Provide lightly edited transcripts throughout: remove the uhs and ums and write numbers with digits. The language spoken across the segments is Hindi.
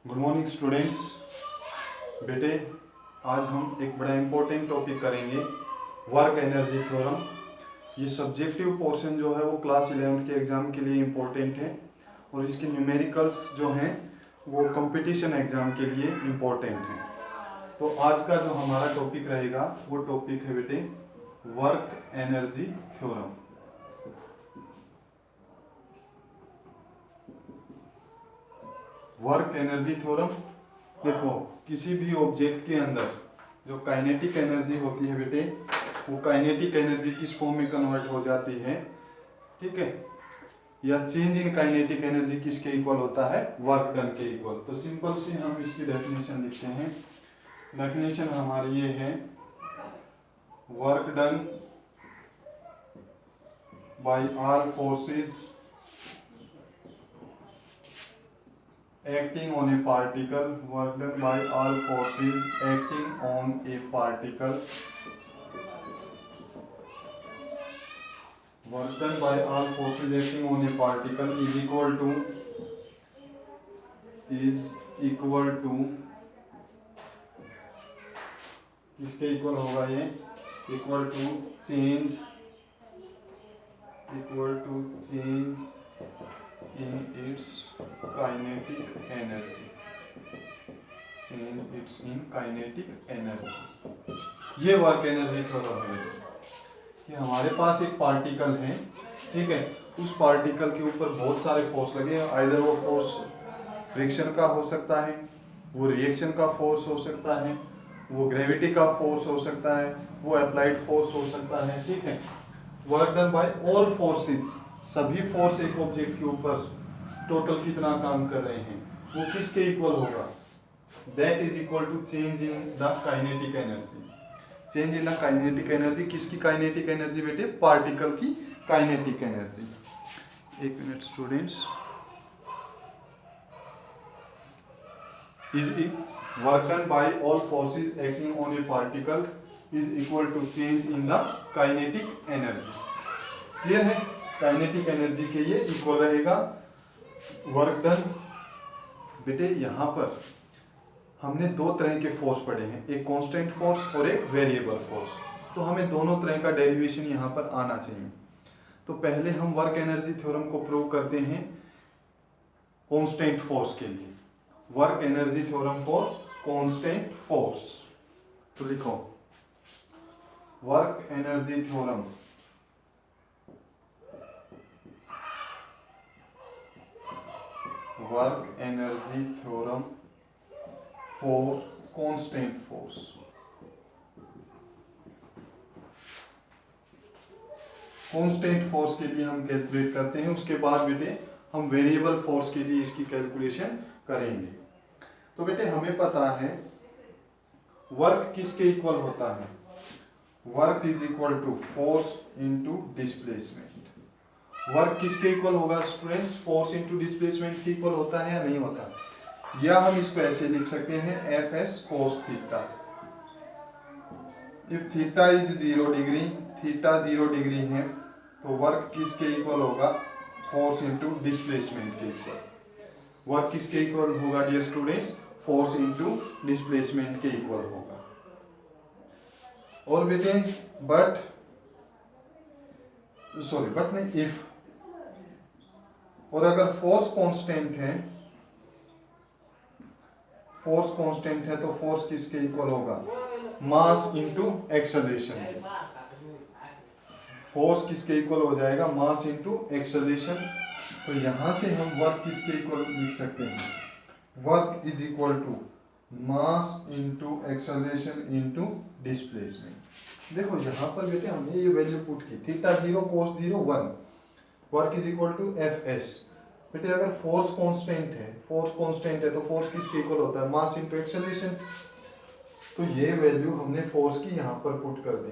Good morning students. बेटे, आज हम एक बड़ा इम्पोर्टेंट टॉपिक करेंगे, वर्क एनर्जी थ्योरम। ये सब्जेक्टिव पोर्शन जो है वो क्लास 11th के एग्ज़ाम के लिए इम्पोर्टेंट है और इसके न्यूमेरिकल्स जो हैं वो कंपटीशन एग्ज़ाम के लिए इम्पोर्टेंट हैं। तो आज का जो हमारा टॉपिक रहेगा वो टॉपिक है बेटे work energy theorem. Work energy theorem, देखो किसी भी ऑब्जेक्ट के अंदर जो काइनेटिक एनर्जी होती है बेटे, वो काइनेटिक एनर्जी किस फॉर्म में कन्वर्ट हो जाती है, ठीक है, या चेंज इन काइनेटिक एनर्जी किसके इक्वल होता है, वर्क डन के इक्वल। तो सिंपल से हम इसकी डेफिनेशन लिखते हैं। डेफिनेशन हमारी ये है, work done by all forces acting on a particle, work done by all forces acting on a particle, work done by all forces acting on a particle is equal to किसके इक्वल होगा ये, equal to change in its kinetic energy, change its in kinetic energy। ये वर्क एनर्जी थ्योरम है कि हमारे पास एक पार्टिकल है, ठीक है, उस पार्टिकल के ऊपर बहुत सारे फोर्स लगे हैं। आइदर वो फोर्स फ्रिक्शन का हो सकता है, वो रिएक्शन का फोर्स हो सकता है, वो ग्रेविटी का फोर्स हो सकता है, वो अप्लाइड फोर्स हो सकता है, ठीक है। Work done by all forces, सभी फोर्स एक ऑब्जेक्ट के ऊपर टोटल कितना काम कर रहे हैं वो किसके इक्वल होगा, that is equal to change in the kinetic energy. Change in the kinetic energy, किसकी काइनेटिक एनर्जी बेटे, पार्टिकल की काइनेटिक एनर्जी। एक minute students, is work done by all forces acting on a particle is equal to change in the kinetic energy. Clear है, काइनेटिक एनर्जी के ये इक्वल रहेगा वर्क डन। बेटे यहाँ पर हमने दो तरह के फोर्स पढ़े हैं, एक कांस्टेंट फोर्स और एक वेरिएबल फोर्स। तो हमें दोनों तरह का डेरिवेशन यहाँ पर आना चाहिए। तो पहले हम वर्क एनर्जी थ्योरम को प्रूव करते हैं कांस्टेंट फोर्स के लिए। Work energy theorem for constant force, तो लिखो work energy theorem work energy theorem for constant force. Constant force के लिए हम कैलकुलेट करते हैं, उसके बाद बेटे हम वेरिएबल फोर्स के लिए इसकी कैलकुलेशन करेंगे। तो बेटे हमें पता है वर्क किसके इक्वल होता है, work is equal to force into displacement. Work किसके इक्वल होगा स्टूडेंट्स, फोर्स इनटू डिस्प्लेसमेंट के इक्वल होता है या नहीं होता, या हम इसको ऐसे लिख सकते हैं F S cos theta. If theta is 0 degree, theta 0 degree है तो वर्क किसके इक्वल होगा, फोर्स इनटू डिस्प्लेसमेंट के इक्वल। वर्क किसके इक्वल होगा dear students, force into displacement के इक्वल होगा। और बेटे बट नहीं, इफ, और अगर फोर्स कांस्टेंट है तो फोर्स किसके इक्वल होगा, मास इनटू एक्सेलरेशन। फोर्स किसके इक्वल हो जाएगा, मास इनटू एक्सेलरेशन। तो यहां से हम वर्क किसके इक्वल लिख सकते हैं, work is equal to mass into acceleration into displacement. देखो यहाँ पर बेटे हमने ये वैल्यू पुट की, theta 0 cos 0 1, work is equal to F S. बेटे अगर फोर्स कांस्टेंट है तो फोर्स किसके इक्वल होता है, मास इनटू एक्सेलरेशन। तो ये वैल्यू हमने फोर्स की यहाँ पर पुट कर दी,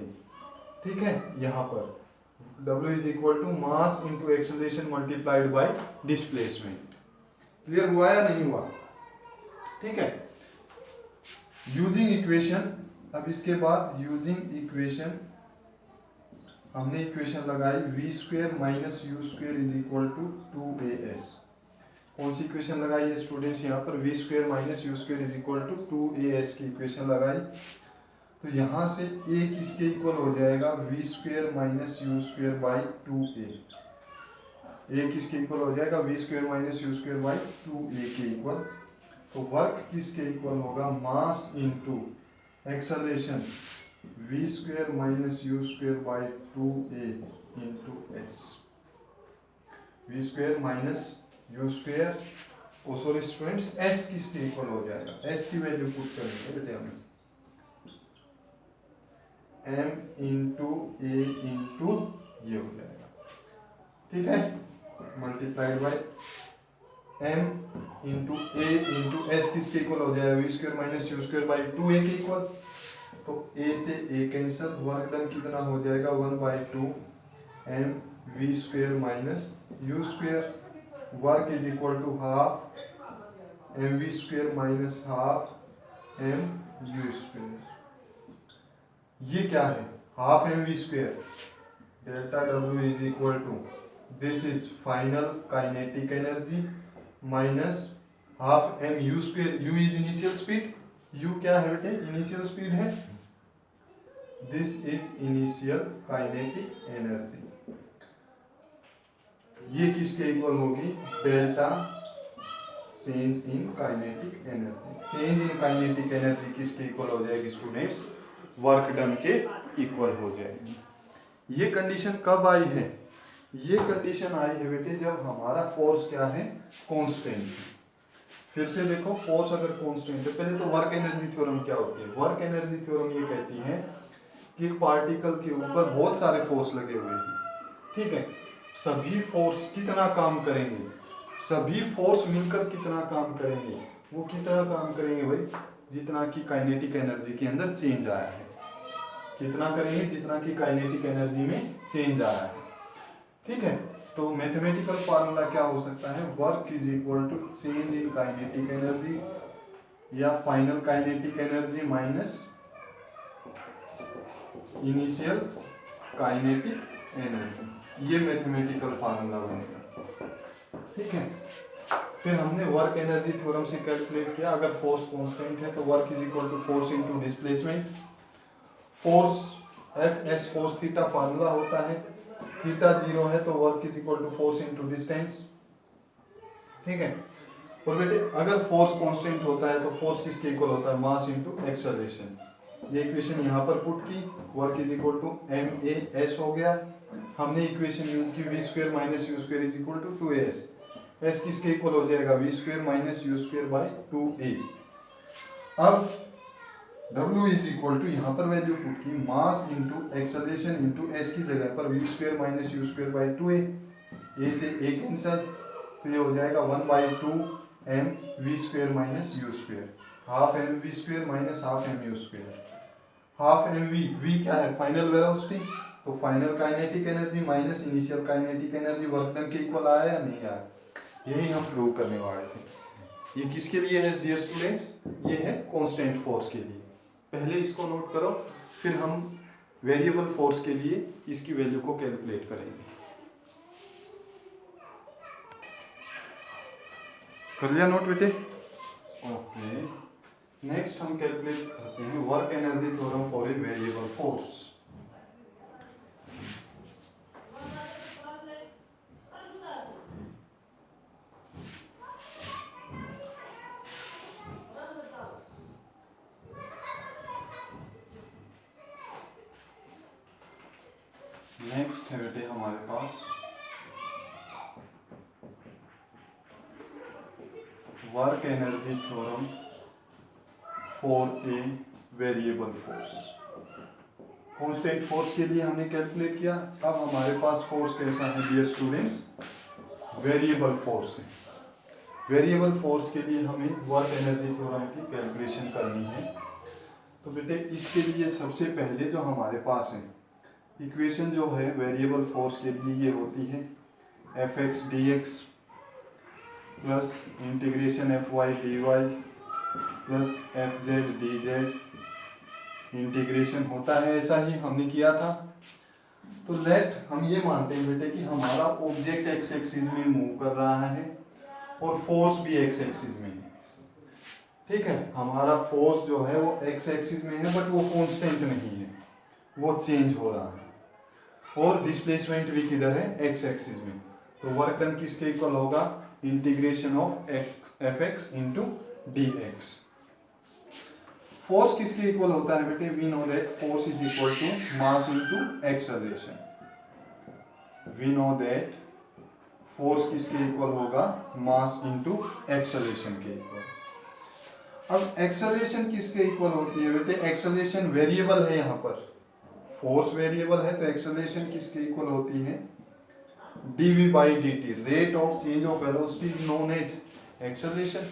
ठीक है। यहाँ पर W is equal to mass into acceleration multiplied by displacement. Clear हुआ या नहीं हुआ, ठीक है। यूजिंग इक्वेशन, अब इसके बाद यूजिंग इक्वेशन हमने इक्वेशन लगाई v² - u² is equal to 2as। कौन सी इक्वेशन लगाई है स्टूडेंट्स यहाँ पर, V square minus you square is equal to 2as की इक्वेशन लगाई। तो यहाँ से a किसके इक्वल हो जाएगा, V square minus you square by 2a। a किसके इक्वल हो जाएगा, V square minus you square by 2a के इक्वल। तो वर्क किसके इक्वल होगा, mass into acceleration V square minus you square by 2a into S. V square minus you square, sorry students, S किसके इक्वल हो जाएगा, एस की वैल्यू पुट करेंगे बेटे हमें, m इंटू ए इंटू ये हो जाएगा, ठीक है, multiplied by m into A into S किसके इक्वल हो जाएगा, V square minus you square by 2a के इक्वल। तो a से a कैंसिल, वर्क डन कितना हो जाएगा, 1/2 m V square minus you square, work is equal to half M V square minus half M U square. ये क्या है, half M V square, delta W is equal to, this is final kinetic energy minus half M U square, U is initial speed, U क्या है बेटे, इनिशियल स्पीड है, this is initial kinetic energy. ये किसके इक्वल होगी, delta change in kinetic energy. Change in kinetic energy किसके इक्वल हो जाएगी स्टूडेंट्स, वर्क डन के इक्वल हो जाएगी। ये कंडीशन कब आई है, ये कंडीशन आई है बेटे जब हमारा फोर्स क्या है, कांस्टेंट। फिर से देखो, फोर्स अगर कांस्टेंट है, पहले तो वर्क एनर्जी थ्योरम क्या होती है, वर्क एनर्जी थ्योरम ये कहती है कि एक पार्टिकल के ऊपर बहुत सारे फोर्स लगे हुए हैं, ठीक है, सभी फोर्स कितना काम करेंगे, सभी फोर्स मिलकर कितना काम करेंगे, वो कितना काम करेंगे भाई, जितना की काइनेटिक एनर्जी के अंदर चेंज आया है, कितना करेंगे जितना की काइनेटिक एनर्जी में चेंज आया है, ठीक है। तो मैथमेटिकल फार्मूला क्या हो सकता है, work is equal to change in kinetic energy या final kinetic energy minus initial kinetic energy, ये मैथमेटिकल फार्मूला बनेगा, ठीक है। फिर हमने वर्क एनर्जी थ्योरम से कैलकुलेट किया, अगर फोर्स कांस्टेंट है तो work is equal to force into displacement, force F S cos theta formula होता है, थीटा 0 है तो work is equal to force into distance, ठीक है। और बेटे अगर फोर्स कांस्टेंट होता है तो फोर्स किसके इक्वल होता है, मास इनटू एक्सेलरेशन। ये इक्वेशन यहाँ पर पुट की, work is equal to M A S हो गया, हमने इक्वेशन यूज की V square minus U square is equal to 2as, S किसके इक्वल हो जाएगा, V square minus U square by 2a। अब W इज इक्वल टू, यहाँ पर वैल्यू पुट की, mass into acceleration into S की जगह पर V square minus U square by 2a, a से a कैंसल, तो ये हो जाएगा 1/2 m V square minus U square, half M V square minus half M U square, half M V, V क्या है फाइनल वेलोसिटी, तो final kinetic energy minus initial kinetic energy, work done के इक्वल आया या नहीं आया, यही हम प्रूव करने वाले थे। ये किसके लिए है डियर स्टूडेंट्स, ये है कांस्टेंट फोर्स के लिए, पहले इसको नोट करो, फिर हम वेरिएबल फोर्स के लिए इसकी वैल्यू को कैलकुलेट करेंगे। कर लिया नोट बेटे, ओके। नेक्स्ट हम कैलकुलेट करते हैं work energy theorem for a variable force. Next है बेटे हमारे पास work energy theorem for a variable force. Constant force के लिए हमने कैलकुलेट किया, अब हमारे पास फोर्स कैसा है डियर स्टूडेंट्स, वेरिएबल फोर्स है। वेरिएबल फोर्स के लिए हमें वर्क एनर्जी थ्योरम की कैलकुलेशन करनी है। तो बेटे इसके लिए सबसे पहले जो हमारे पास है इक्वेशन जो है वेरिएबल फोर्स के लिए ये होती है F X D X plus integration F Y D Y plus F Z D Z integration होता है, ऐसा ही हमने किया था। तो लेट हम ये मानते हैं बेटे कि हमारा ऑब्जेक्ट एक्स एक्सिस में मूव कर रहा है और फोर्स भी एक्स एक्सिस में है। ठीक है, हमारा फोर्स जो है वो एक्स एक्सिस में है बट वो कांस्टेंट नहीं है, वो चेंज हो रहा है। और डिस्प्लेसमेंट भी किधर है, एक्स एक्सिस में। तो वर्क डन किसके इक्वल होगा, integration of F X into D X. Force किसके इक्वल होता है बेटे, we know that force is equal to mass into acceleration. We know that force किसके इक्वल होगा, मास इनटू एक्सेलरेशन के इक्वल। अब एक्सेलरेशन किसके इक्वल होती है बेटे, एक्सेलरेशन वेरिएबल है, यहाँ पर फोर्स वेरिएबल है तो एक्सेलरेशन किसके इक्वल होती है, dv by dt, rate of change of velocity is known as acceleration.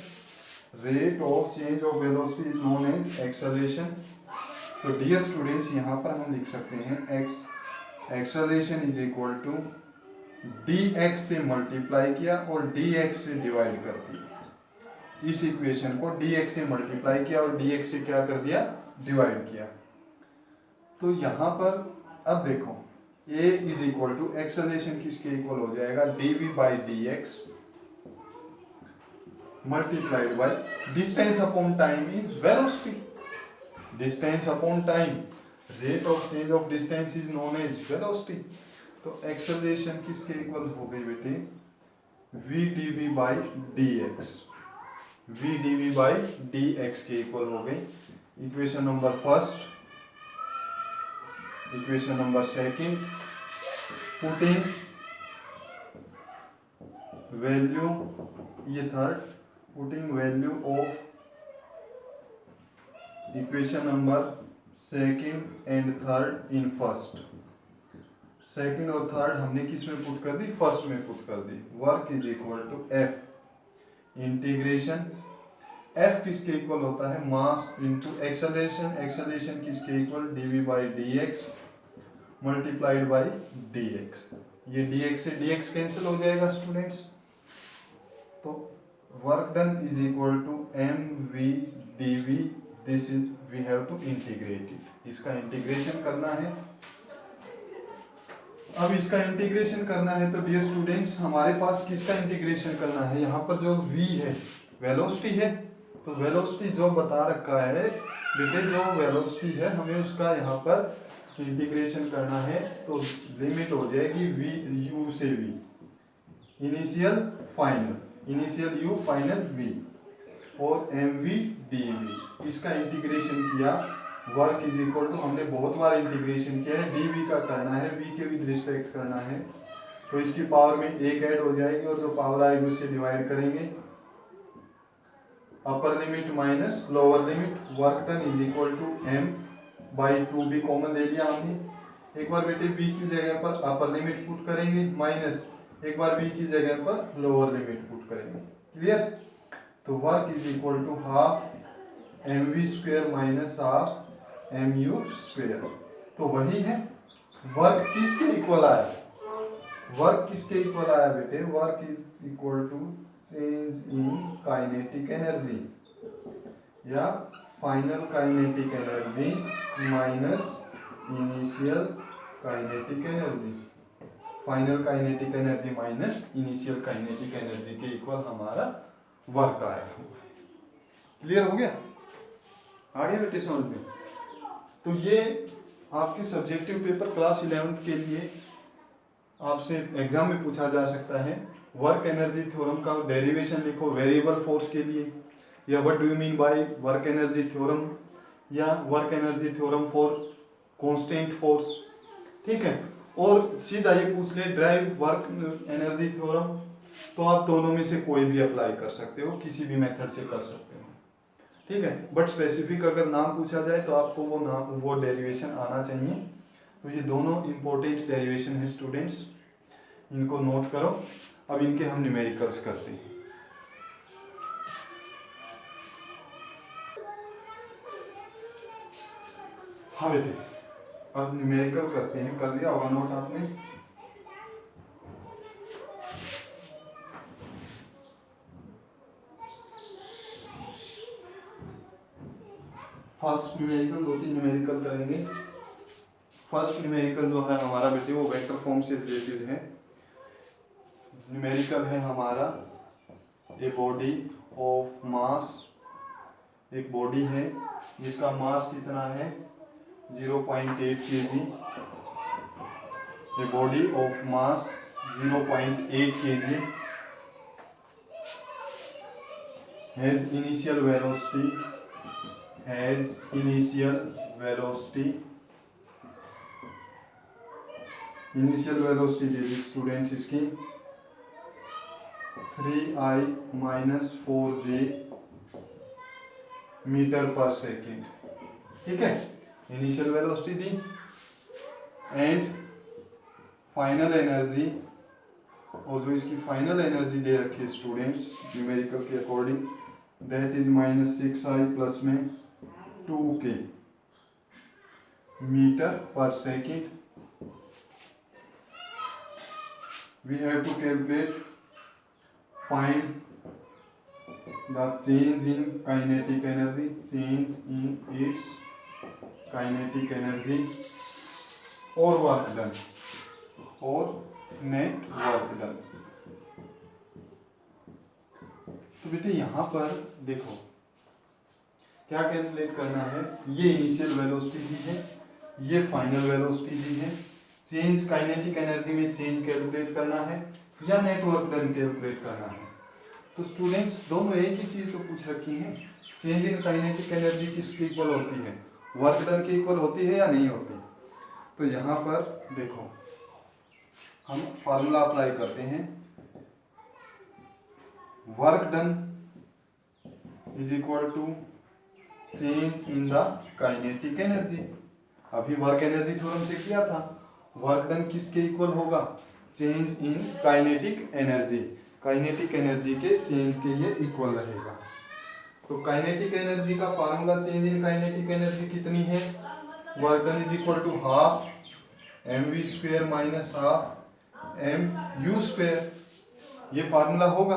Rate of change of velocity is known as acceleration. तो डियर स्टूडेंट्स यहाँ पर हम लिख सकते हैं acceleration is equal to dx से मल्टीप्लाई किया और dx से डिवाइड कर दिया। इस इक्वेशन को dx से मल्टीप्लाई किया और dx से क्या कर दिया, डिवाइड किया। तो यहाँ पर अब देखो a is equal to acceleration किसके इक्वल हो जाएगा, dv by D X multiplied by distance upon time is velocity. Distance upon time, rate of change of distance is known as velocity. तो एक्सेलरेशन किसके इक्वल हो गई बेटे, v dv by D X, v dv by D X के इक्वल हो गई। Equation number first, equation number second, putting value, ये third, putting value of equation number second and third in first. Second और थर्ड हमने किस में पुट कर दी, फर्स्ट में पुट कर दी। Work is equal to F integration, F किसके इक्वल होता है, मास इनटू एक्सेलरेशन, एक्सेलरेशन किसके equal, DV by D X multiplied by D X. ये डी एक्स से डी एक्स कैंसिल हो जाएगा स्टूडेंट्स। तो work done is equal to M V D V, this is we have to integrate it, इसका इंटीग्रेशन करना है। अब इसका इंटीग्रेशन करना है तो डियर स्टूडेंट्स हमारे पास किसका इंटीग्रेशन करना है, यहाँ पर जो v है वेलोसिटी है, तो वेलोसिटी जो बता रखा है बेटे, जो वेलोसिटी है हमें उसका यहाँ पर इंटीग्रेशन करना है। तो लिमिट हो जाएगी v u से v, initial final, initial u final v, और एम वी डी वी, इसका इंटीग्रेशन किया। वर्क इज इक्वल टू, हमने बहुत बार इंटीग्रेशन किया है, डी वी का करना है, वी के विद रिस्पेक्ट करना है, तो इसकी पावर में एक ऐड हो जाएगी और जो पावर आएगी उससे डिवाइड करेंगे। Upper limit minus lower limit, work done is equal to M by two, भी कॉमन ले लिया हमने। एक बार बेटे v की जगह पर अपर लिमिट पुट करेंगे माइनस, एक बार v की जगह पर लोअर लिमिट पुट करेंगे। क्लियर? तो work is equal to half M V square minus half M U square. तो वही है, वर्क किसके इक्वल आया, वर्क किसके इक्वल आया बेटे, work is equal to change in kinetic energy या final kinetic energy minus initial kinetic energy, final kinetic energy minus initial kinetic energy के इक्वल हमारा वर्क आया। क्लियर हो गया, आगे बेटे समझ में। तो ये आपके सब्जेक्टिव पेपर क्लास 11th के लिए आपसे एग्जाम में पूछा जा सकता है। वर्क एनर्जी थ्योरम का डेरिवेशन लिखो वेरिएबल फोर्स के लिए, या what do you mean by work energy theorem, या work energy theorem for constant force. ठीक है, और सीधा ये पूछ ले ड्राइव वर्क एनर्जी थ्योरम, तो आप दोनों में से कोई भी अप्लाई कर सकते हो, किसी भी मेथड से कर सकते हो। ठीक है, बट स्पेसिफिक अगर नाम पूछा जाए तो आपको वो नाम, वो डेरिवेशन आना चाहिए। तो ये दोनों इंपॉर्टेंट डेरिवेशन है स्टूडेंट्स, इनको नोट करो। अब इनके हम न्यूमेरिकल्स करते हैं। हाँ बेटे, अब न्यूमेरिकल करते हैं। कर लिया होगा नोट आपने? फर्स्ट न्यूमेरिकल, दो तीन न्यूमेरिकल करेंगे। फर्स्ट न्यूमेरिकल जो है हमारा बेटे वो वेक्टर फॉर्म से रिलेटेड है। न्यूमेरिकल है हमारा ए बॉडी ऑफ मास, एक बॉडी है जिसका मास कितना है 0.8 kg, a body of mass 0.8 kg has initial velocity they the students इसकी 3i माइनस 4j मीटर पर सेकेंड। ठीक है, initial velocity the and final energy, और जो इसकी फाइनल एनर्जी दे रखी है स्टूडेंट्स न्यूमेरिकल के according, that is -6i plus में 2k मीटर पर second. We have to calculate, find the change in kinetic energy, change in its kinetic energy और work done और net work done। तो बेटे यहाँ पर देखो क्या कैलकुलेट करना है, ये इनिशियल वेलोसिटी दी है, ये फाइनल वेलोसिटी दी है, चेंज काइनेटिक एनर्जी में चेंज कैलकुलेट करना है या नेटवर्क डन कैलकुलेट करना है। तो स्टूडेंट्स दोनों एक ही चीज तो पूछ रखी है, चेंज इन काइनेटिक एनर्जी किसके इक्वल होती है, वर्क डन के इक्वल होती है या नहीं होती। तो यहाँ पर देखो हम फार्मूला अप्लाई करते हैं, work done is equal to change in the kinetic energy. अभी वर्क एनर्जी थ्योरम से किया था, वर्क डन किसके इक्वल होगा, change in kinetic energy, kinetic energy के चेंज के ये इक्वल रहेगा। तो काइनेटिक एनर्जी का formula change in kinetic energy कितनी है, work done is equal to half mv square minus half mu square, ये फार्मूला होगा।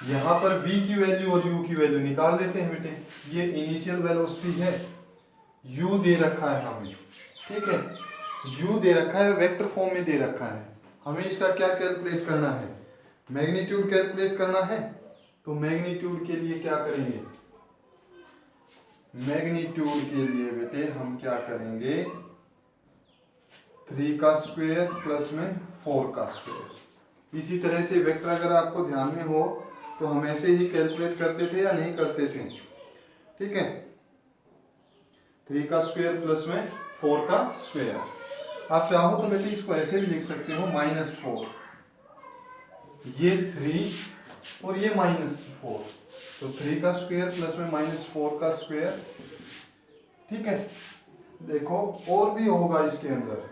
यहाँ पर v की वैल्यू और u की वैल्यू निकाल देते हैं बेटे, ये इनिशियल वेलोसिटी है, u दे रखा है हमें, ठीक है, u दे रखा है, वेक्टर फॉर्म में दे रखा है, हमें इसका क्या कैलकुलेट करना है, मैग्नीट्यूड कैलकुलेट करना है। तो मैग्नीट्यूड के लिए क्या करेंगे, मैग्नीट्यूड के लिए बेटे हम क्या करेंगे, 3 का स्क्वायर प्लस में 4 का स्क्वायर। इसी तरह से वेक्टर अगर आपको ध्यान में हो तो हम ऐसे ही कैलकुलेट करते थे या नहीं करते थे, ठीक है, 3 का स्क्वायर प्लस में 4 का स्क्वायर। आप चाहो तो बेटे इसको ऐसे भी लिख सकते हो -4, ये 3 और ये -4, तो 3 का स्क्वायर प्लस में -4 का स्क्वायर, ठीक है। देखो और भी होगा इसके अंदर,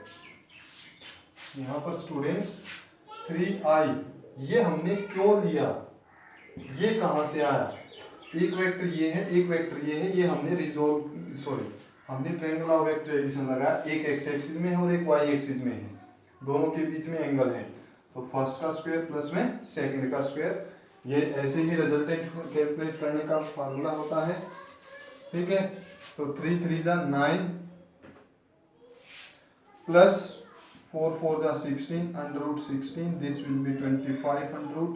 यहाँ पर स्टूडेंट्स 3i, ये हमने क्यों लिया, ये कहाँ से आया, एक वेक्टर ये है, एक वेक्टर ये है, ये हमने हमने ट्रायंगुलर वेक्टर एडिशन लगाया, एक एक्स एक्सिस में है और एक वाई एक्सिस में है, दोनों के बीच में एंगल है, तो फर्स्ट का स्क्वायर प्लस में सेकंड का स्क्वायर, ये ऐसे ही रिजल्टेंट कैलकुलेट करने का फार्मूला होता है, ठीक है। तो 3 3 जा 9 प्लस 4 4 जा 16 √16, this will be 2500।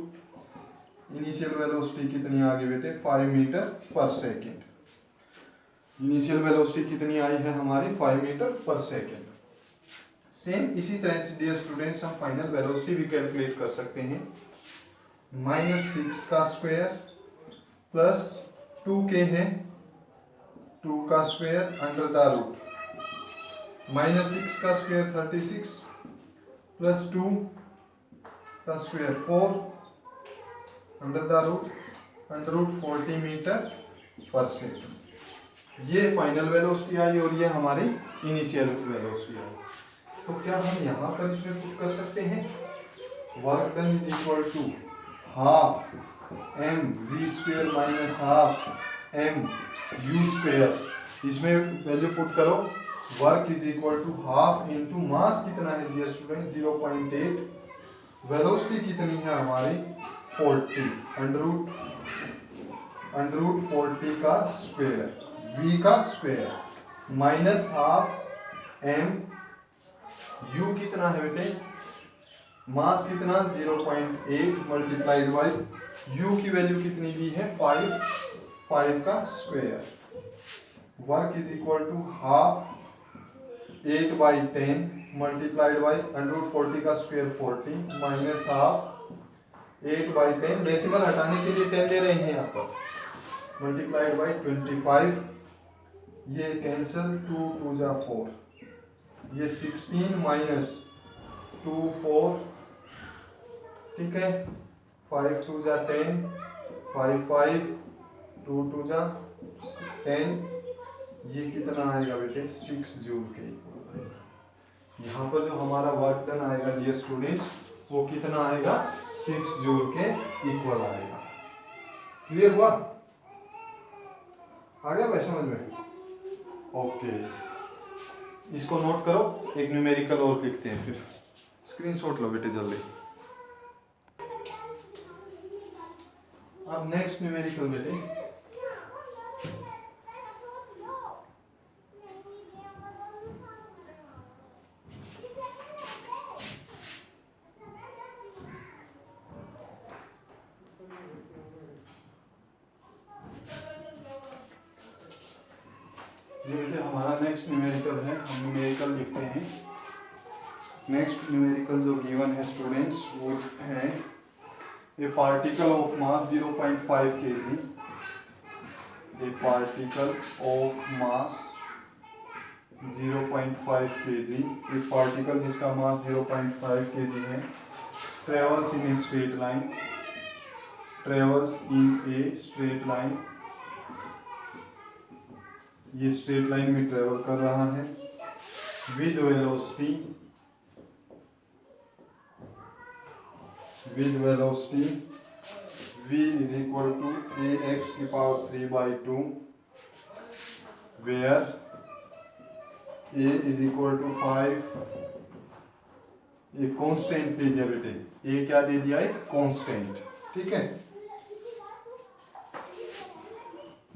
Initial velocity कितनी आ गई बेटे, 5 मीटर पर सेकेंड। इनिशियल वेलोसिटी कितनी आई है हमारी, 5 मीटर पर सेकेंड। सेम इसी तरह से डियर स्टूडेंट्स हम फाइनल वेलोसिटी भी कैलकुलेट कर सकते हैं, -6 का स्क्वायर प्लस 2k है, 2 का स्क्वायर अंडर द रूट, -6 का स्क्वायर 36 प्लस 2 का square 4 under the root 40 metre पर सेकेंड। ये फाइनल वेलोसिटी आई और ये हमारी इनिशियल वेलोसिटी आई। तो क्या हम यहाँ पर इसमें पुट कर सकते हैं, work done is equal to half mv square minus half mu square, इसमें वैल्यू पुट करो, work is equal to half into mass कितना है डियर स्टूडेंट्स 0.8, वेलोसिटी कितनी है हमारी 40, अंडर रूट 40 का स्क्वायर, v का square minus half m, u कितना है बेटे मास कितना 0.8 मल्टीप्लाइड बाई यू की वैल्यू कितनी दी है 5 का square. Work is equal to half 8/10 multiplied by √40 का स्क्वायर 40 माइनस हाफ 8/10 डेसिमल हटाने के लिए 10 ले रहे हैं यहाँ पर मल्टीप्लाइड बाई 25 ये कैंसिल 2 2 जा 4 ये 16 माइनस 2 4 ठीक है 5 2 जा 10 5 5 2 2 जा 10 ये कितना आएगा बेटे 6 जूल के इक्वल आएगा। यहाँ पर जो हमारा वर्क डन आएगा डियर स्टूडेंट्स वो कितना आएगा 6 जूल के इक्वल आएगा। क्लियर हुआ? आ गया भाई समझ में? ओके इसको नोट करो, एक न्यूमेरिकल और लिखते हैं फिर स्क्रीनशॉट लो बेटे जल्दी। अब नेक्स्ट न्यूमेरिकल बेटे ये बेटे हमारा नेक्स्ट न्यूमेरिकल है, हम न्यूमेरिकल लिखते हैं। नेक्स्ट न्यूमेरिकल जो गिवन है स्टूडेंट्स वो है ए particle of mass 0.5 kg, A particle of mass 0.5 kg, एक पार्टिकल जिसका मास 0.5 kg है, travels in a straight line, travels in a straight line, ये स्ट्रेट लाइन में ट्रेवल कर रहा है with velocity v is equal to ax की power 3/2 where a is equal to 5 एक कांस्टेंट दे दिया बेटे, a क्या दे दिया एक कांस्टेंट, ठीक है।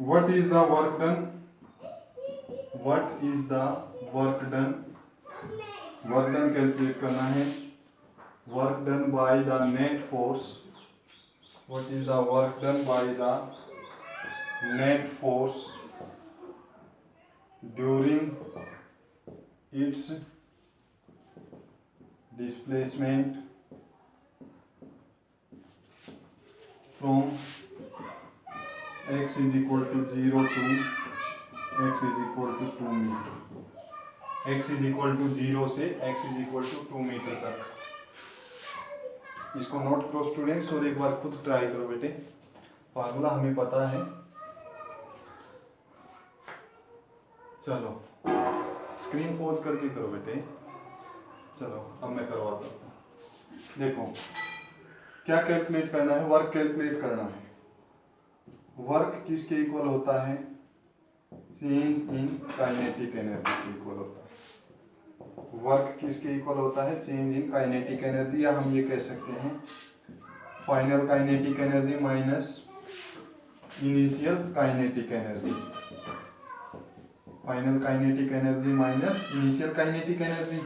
what is the work done calculate करना है। work done by the net force, what is the work done by the net force during its displacement from x is equal to 0 to x is equal to 2 metre, x is equal to 0 से x is equal to 2 metre तक। इसको नोट करो स्टूडेंट्स और एक बार खुद ट्राई करो बेटे, फार्मूला हमें पता है। चलो स्क्रीन पॉज करके करो बेटे, चलो अब मैं करवाता हूँ। देखो क्या कैलकुलेट करना है, वर्क कैलकुलेट करना है। वर्क किसके इक्वल होता है, चेंज इन काइनेटिक एनर्जी के इक्वल होता है। वर्क किसके इक्वल होता है, चेंज इन काइनेटिक एनर्जी, या हम ये कह सकते हैं final kinetic energy minus initial kinetic energy, final kinetic energy minus initial kinetic energy.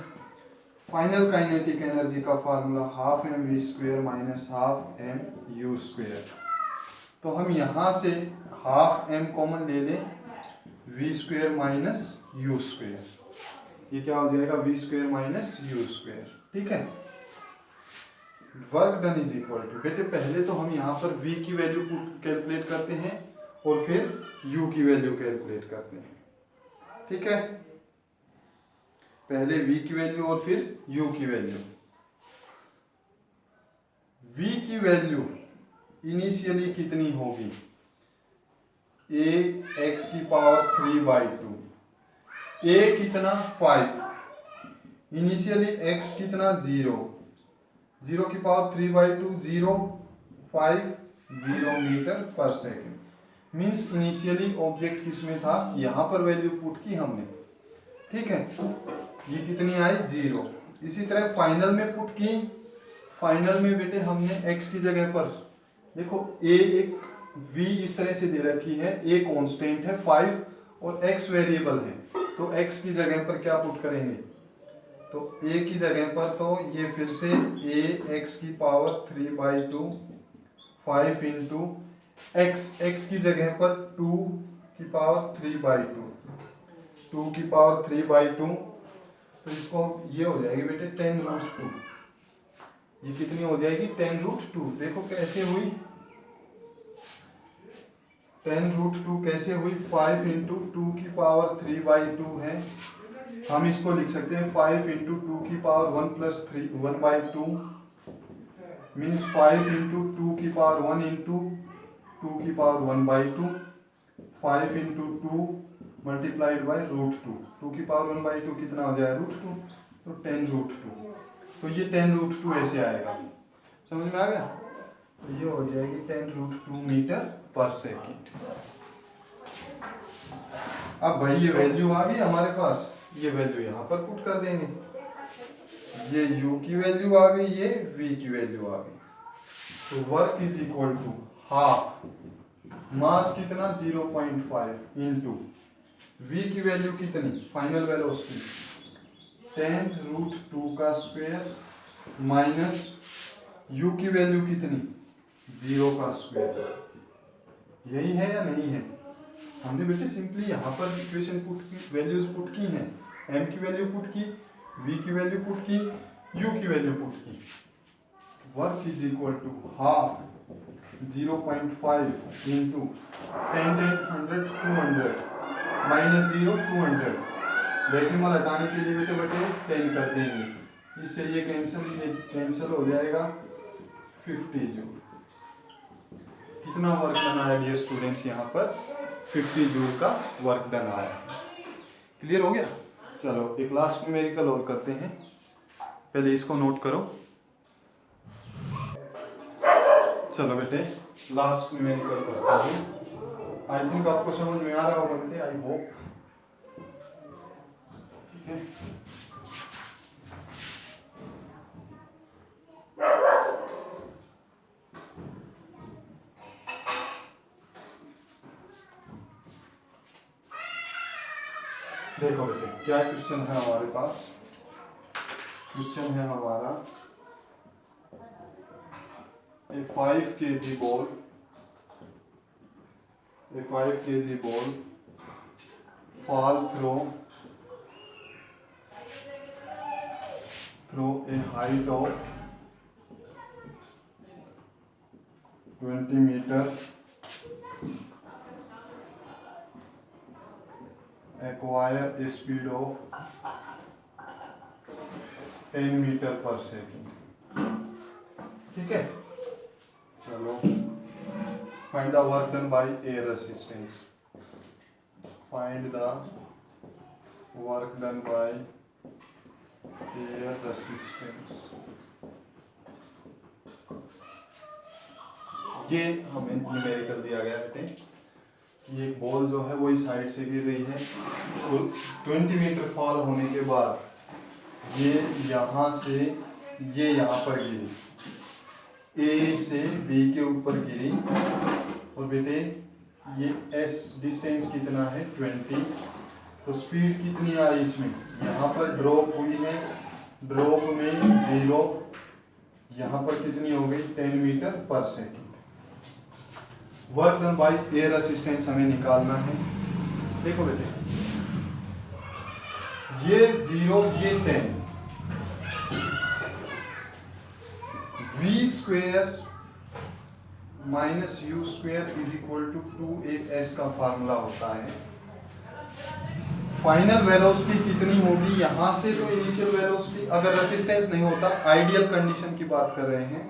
Final kinetic energy का formula half mv² minus half mu²। तो हम यहाँ से हाफ m कॉमन ले लें, v² माइनस u², ये क्या हो जाएगा v² माइनस u², ठीक है। Work done is equal to, बेटे पहले तो हम यहाँ पर v की वैल्यू कैलकुलेट करते हैं और फिर u की वैल्यू कैलकुलेट करते हैं, ठीक है। पहले v की वैल्यू और फिर u की वैल्यू। v की वैल्यू इनिशियली कितनी होगी, ax की पावर 3/2, a कितना 5, इनिशियली x कितना 0, 0 की पावर 3/2 0 5 0 मीटर पर सेकेंड। मीन्स इनिशियली ऑब्जेक्ट किसमें था, यहाँ पर वैल्यू पुट की हमने, ठीक है, ये कितनी आई 0। इसी तरह फाइनल में पुट की, फाइनल में बेटे हमने x की जगह पर देखो a एक v इस तरह से दे रखी है, a कांस्टेंट है 5 और x वेरिएबल है, तो x की जगह पर क्या पुट करेंगे तो a की जगह पर तो ये फिर से a x की पावर 3/2 5 इंटू x की जगह पर 2 की पावर 3/2 2 की पावर 3/2, तो इसको ये हो जाएगी बेटे 10√2। ये कितनी हो जाएगी 10√2। देखो कैसे हुई 10√2 कैसे हुई 5 इंटू 2 की पावर 3/2 है, हम इसको लिख सकते हैं 5 इंटू 2 की पावर 1 प्लस 3 1/2 मीन्स 5 इंटू 2 की पावर 1 इंटू 2 की पावर 1/2 5 इंटू 2 मल्टीप्लाइड बाई √2 2 की पावर 1/2 कितना हो जाएगा √2, तो 10√2। तो ये 10√2 ऐसे आएगा, समझ में आ गया। तो ये हो जाएगी 10√2 मीटर पर सेकेंड। अब भाई ये वैल्यू आ गई हमारे पास, ये वैल्यू यहाँ पर पुट कर देंगे, ये u की वैल्यू आ गई, ये v की वैल्यू आ गई। तो work is equal to half mass कितना 0.5 इंटू v की वैल्यू कितनी फाइनल वेलोसिटी 10√2 का स्क्वायर माइनस u की वैल्यू कितनी 0 का स्क्वायर। यही है या नहीं है? हमने बेटे सिंपली यहाँ पर इक्वेशन पुट की वैल्यूज पुट की हैं, m की वैल्यू पुट की, v की वैल्यू पुट की, u की वैल्यू पुट की। Work is equal to half 0.5 into 10 100 200 minus 0 200। Decimal हटाने के लिए बेटे बेटे 10 कर देंगे, इससे ये कैंसिल हो जाएगा 50 जूल। कितना वर्क डन आया डियर स्टूडेंट्स, यहाँ पर 50 जूल का वर्क डन आया। क्लियर हो गया? चलो एक लास्ट न्यूमेरिकल और करते हैं, पहले इसको नोट करो। चलो बेटे लास्ट न्यूमेरिकल करता हूँ। आई थिंक आपको समझ में आ रहा होगा बेटे, आई होप। ठीक है, देखो बेटे क्या क्वेश्चन है हमारे पास। क्वेश्चन है हमारा a 5 kg ball, a 5 kg ball fall through a height of 20 meter, acquire a speed of 10 meter per second। ठीक है, चलो find the work done by air resistance. Find the work done by air resistance. ये हमें न्यूमेरिकल दिया गया बेटे कि एक बॉल जो है वो इस साइड से गिर रही है और 20 मीटर फॉल होने के बाद ये यहाँ से ये यहाँ पर गिरी, ए से बी के ऊपर गिरी, और बेटे ये एस डिस्टेंस कितना है 20, तो स्पीड कितनी आई इसमें, यहाँ पर ड्रॉप हुई है, ड्रॉप में 0, यहाँ पर कितनी हो गई 10 मीटर पर second. Work done by air resistance हमें निकालना है। देखो बेटे ये 0 ये 10, v square minus you square is equal to 2as का फार्मूला होता है। फाइनल वेलोसिटी कितनी होगी यहाँ से, तो इनिशियल वेलोसिटी अगर रेसिस्टेंस नहीं होता, आइडियल कंडीशन की बात कर रहे हैं,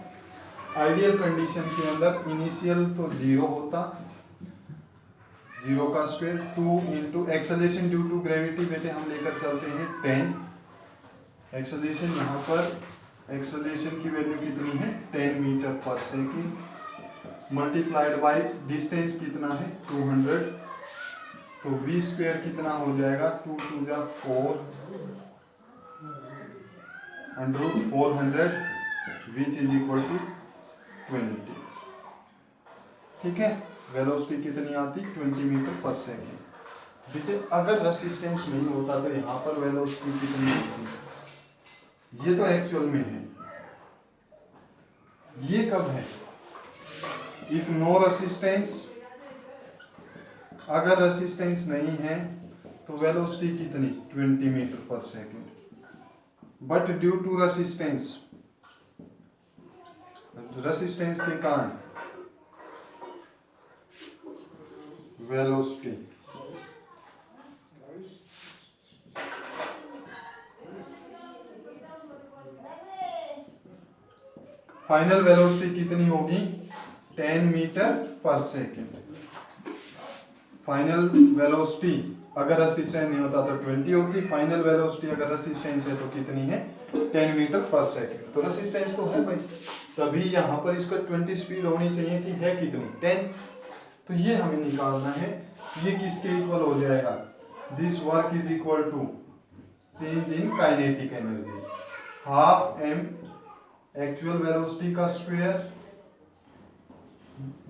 आइडियल कंडीशन के अंदर इनिशियल तो 0 होता, 0 का square 2 into acceleration due to gravity बेटे हम लेकर चलते हैं 10। एक्सेलरेशन यहाँ पर एक्सेलरेशन की वैल्यू कितनी है 10 मीटर पर सेकेंड, मल्टीप्लाइड बाय डिस्टेंस कितना है 200, तो v स्क्वायर कितना हो जाएगा 2 2 जा 4 400 विच इज इक्वल टू 20। ठीक है, वेलोसिटी कितनी आती 20 मीटर पर सेकेंड। बेटे अगर रेसिस्टेंस नहीं होता तो यहाँ पर वेलोसिटी कितनी होती ये तो एक्चुअल में है, ये कब है? इफ नो रेसिस्टेंस, अगर रेसिस्टेंस नहीं है तो वेलोसिटी कितनी? 20 मीटर पर second. But due to resistance, resistance के कारण वेलोसिटी फाइनल वेलोसिटी कितनी होगी? 10 मीटर पर सेकेंड। फाइनल वेलोसिटी अगर रेसिस्टेंस नहीं होता तो 20 होती, फाइनल वेलोसिटी अगर रेसिस्टेंस है तो कितनी है? 10 मीटर पर सेकेंड। तो रेसिस्टेंस तो है भाई, तभी यहाँ पर इसका 20 स्पीड होनी चाहिए थी, है कितनी? 10। तो ये हमें निकालना है, ये किसके इक्वल हो जाएगा? This work is equal to change in kinetic energy, half M actual velocity का स्क्वायर,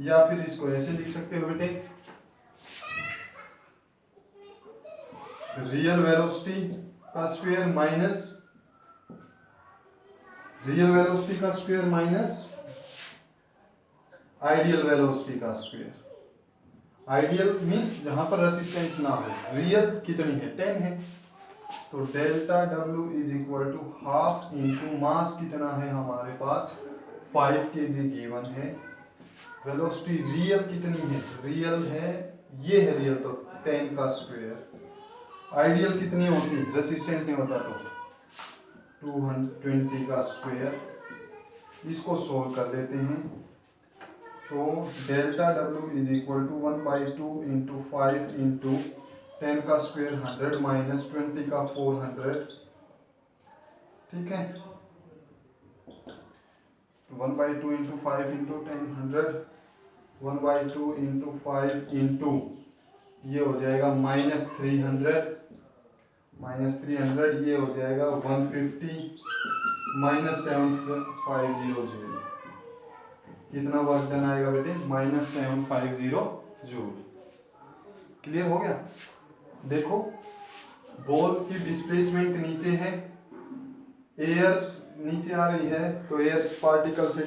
या फिर इसको ऐसे लिख सकते हो बेटे, रियल वेलोसिटी का स्क्वायर माइनस रियल वेलोसिटी का स्क्वायर माइनस आइडियल वेलोसिटी का स्क्वायर। आइडियल मींस जहां पर रेसिस्टेंस ना हो, रियल कितनी है? 10 है। तो delta W is equal to half into mass कितना है हमारे पास? 5 kg गिवन है। वेलोसिटी रियल कितनी है? रियल है, ये है रियल, तो 10 का स्क्वायर। आइडियल कितनी होती? रेसिस्टेंस नहीं होता तो 220 का स्क्वायर। इसको सोल्व कर लेते हैं, तो delta W is equal to 1/2 into 5 into 10 का स्क्वायर 100 माइनस 20 का 400, ठीक है। 1/2 इंटू 5 इंटू 10 100, 1/2 इंटू 5 इंटू ये हो जाएगा -300, ये हो जाएगा 150 माइनस 750 जूल। कितना वर्क डन आएगा बेटे? -750 जूल। क्लियर हो गया? देखो बॉल की डिस्प्लेसमेंट नीचे है, एयर नीचे आ रही है, तो एयर पार्टिकल से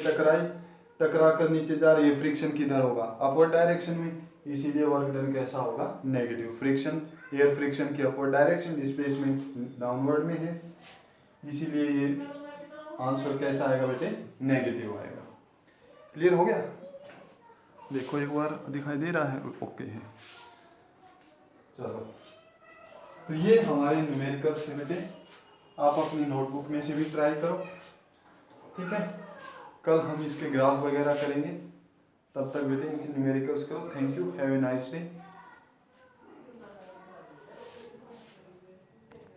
टकरा कर नीचे जा रही है, फ्रिक्शन किधर होगा? अपवर्ड डायरेक्शन में, इसीलिए वर्क डन कैसा होगा? नेगेटिव। फ्रिक्शन, एयर फ्रिक्शन की अपवर्ड डायरेक्शन, डिस्प्लेसमेंट डाउनवर्ड में है, इसीलिए ये आंसर कैसा आएगा बेटे? नेगेटिव आएगा। क्लियर हो गया? देखो एक बार दिखाई दे रहा है? ओके है। चलो, तो ये हमारे न्यूमेरिकल्स है बेटे, आप अपनी नोटबुक में से भी ट्राई करो, ठीक है। कल हम इसके ग्राफ वगैरह करेंगे, तब तक बेटे इनके न्यूमेरिकल्स करो। Thank you, have a nice day.